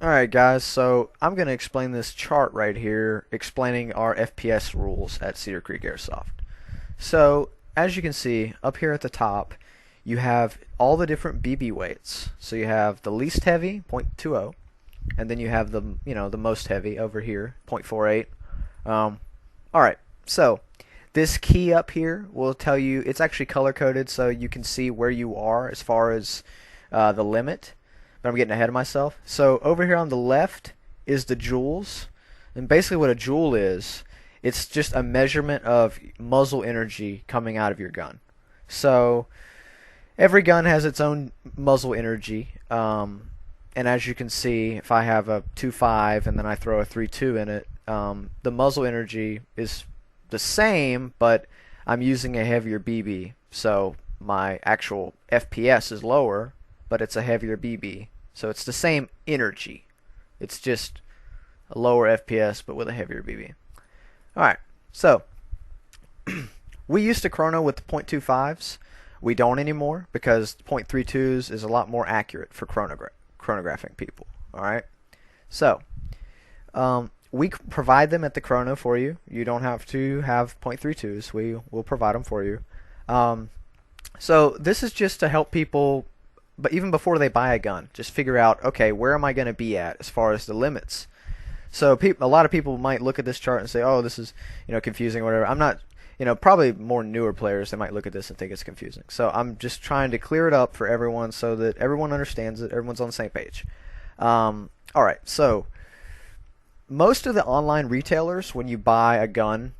Alright guys, so I'm going to explain this chart right here explaining our FPS rules at Cedar Creek Airsoft. So as you can see up here at the top you have all the different BB weights. So you have the least heavy 0.20 and then you have the most heavy over here 0.48. Alright, so this key up here will tell you, it's actually color coded so you can see where you are as far as the limit. But I'm getting ahead of myself. So over here on the left is the joules. And basically what a joule is, it's just a measurement of muzzle energy coming out of your gun. So every gun has its own muzzle energy. And as you can see, if I have a 2.5 and then I throw a 3.2 in it, the muzzle energy is the same, but I'm using a heavier BB. So my actual FPS is lower, but it's a heavier BB. So it's the same energy. It's just a lower FPS, but with a heavier BB. Alright, so we used to chrono with the 0.25s. We don't anymore because 0.32s is a lot more accurate for chronographing people. Alright, so we provide them at the chrono for you. You don't have to have 0.32s. We will provide them for you. So this is just to help people, but even before they buy a gun, just figure out, okay, where am I going to be at as far as the limits? So a lot of people might look at this chart and say, oh, this is, confusing or whatever. I'm not, probably more newer players, they might look at this and think it's confusing. So I'm just trying to clear it up for everyone so that everyone understands it, everyone's on the same page. Alright, so most of the online retailers, when you buy a gun,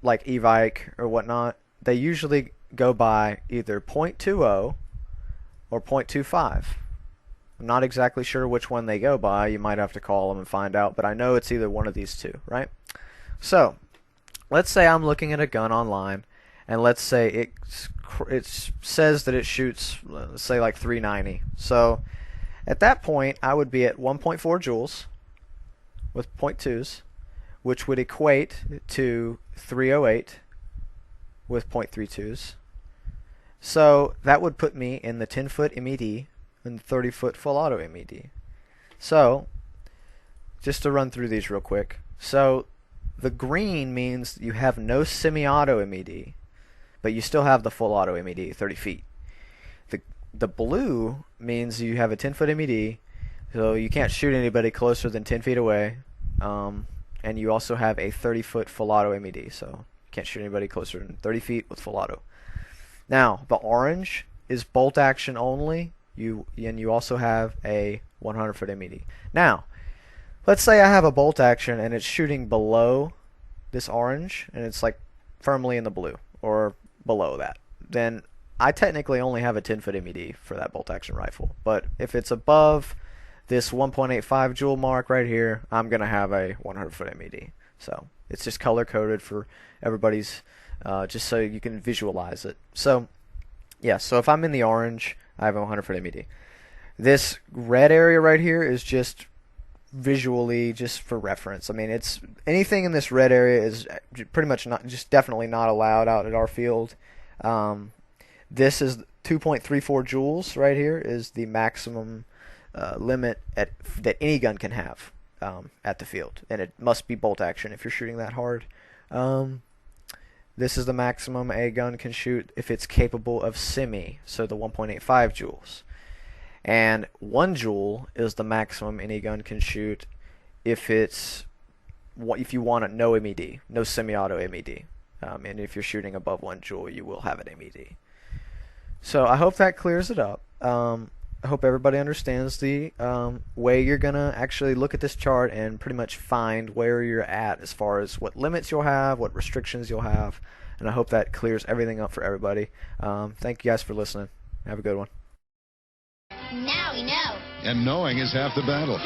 like Evike or whatnot, they usually go by either 0.20 or 0.25. I'm not exactly sure which one they go by. You might have to call them and find out, but I know it's either one of these two, right? So let's say I'm looking at a gun online, and let's say it says that it shoots, let's say like 390. So at that point, I would be at 1.4 joules with 0.2s, which would equate to 308 with 0.32s. So that would put me in the 10-foot MED and 30-foot full auto MED. So just to run through these real quick. So the green means you have no semi-auto MED, but you still have the full auto MED, 30 feet. The blue means you have a 10-foot MED, so you can't shoot anybody closer than 10 feet away. And you also have a 30-foot full auto MED, so you can't shoot anybody closer than 30 feet with full auto. Now, the orange is bolt action only, and you also have a 100-foot MED. Now, let's say I have a bolt action and it's shooting below this orange, and it's like firmly in the blue, or below that. Then I technically only have a 10-foot MED for that bolt action rifle. But if it's above this 1.85 joule mark right here, I'm going to have a 100-foot MED. So it's just color coded for everybody's, just so you can visualize it. So yeah, so if I'm in the orange, I have a 100-foot MED. This red area right here is just visually, just for reference. I mean, it's anything in this red area is pretty much not, just definitely not allowed out at our field. This is 2.34 joules right here is the maximum limit that any gun can have at the field, and it must be bolt action if you're shooting that hard. This is the maximum a gun can shoot if it's capable of semi, so the 1.85 joules. And 1 joule is the maximum any gun can shoot if you want a no MED, no semi-auto MED. And if you're shooting above 1 joule, you will have an MED. So I hope that clears it up. I hope everybody understands the way you're going to actually look at this chart and pretty much find where you're at as far as what limits you'll have, what restrictions you'll have. And I hope that clears everything up for everybody. Thank you guys for listening. Have a good one. Now we know. And knowing is half the battle.